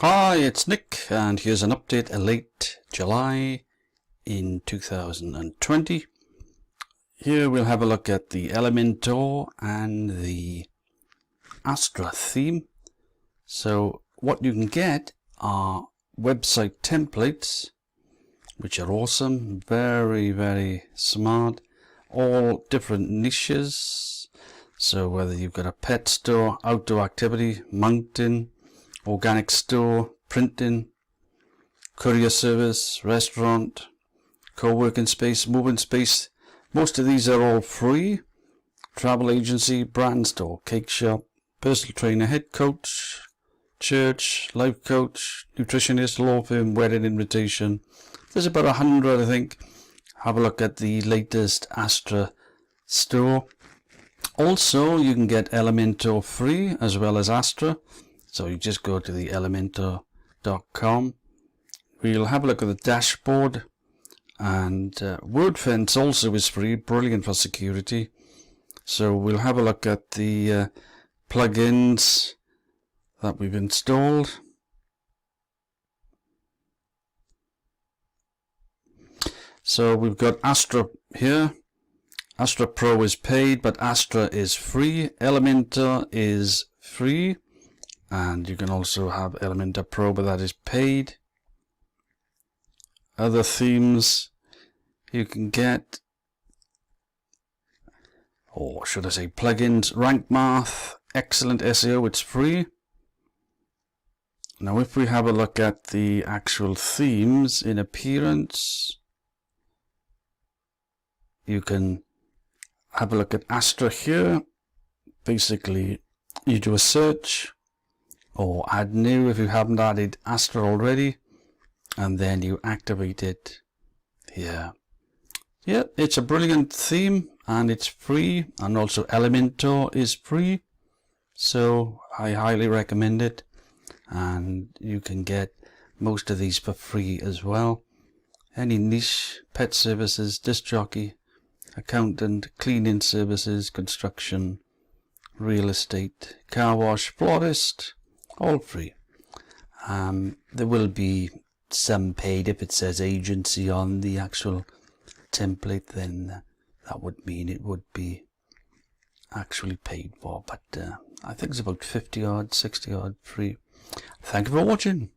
Hi, it's Nick, and here's an update late July in 2020. Here we'll have a look at the Elementor and the Astra theme. So what you can get are website templates, which are awesome, very smart, all different niches. So whether you've got a pet store, outdoor activity, mountain, organic store, printing, courier service, restaurant, co-working space, moving space, most of these are all free. Travel agency, brand store, cake shop, personal trainer, head coach, church, life coach, nutritionist, law firm, wedding invitation. There's about 100, I think. Have a look at the latest Astra store. Also, you can get Elementor free as well as Astra. So you just go to the elementor.com. We'll have a look at the dashboard, and WordPress also is free, brilliant for security. So we'll have a look at the plugins that we've installed. So we've got Astra here. Astra Pro is paid, but Astra is free. Elementor is free. And you can also have Elementor Pro, but that is paid. Other themes you can get, or should I say plugins, Rank Math, excellent SEO, it's free. Now if we have a look at the actual themes in appearance, you can have a look at Astra here. Basically you do a search, or add new if you haven't added Astra already, and then you activate it here. Yeah, it's a brilliant theme and it's free, and also Elementor is free, so I highly recommend it. And you can get most of these for free as well. Any niche, pet services, disc jockey, accountant, cleaning services, construction, real estate, car wash, florist, all free. There will be some paid. If it says agency on the actual template, then that would mean it would be actually paid for, but I think it's about 50 odd, 60 odd free. Thank you for watching.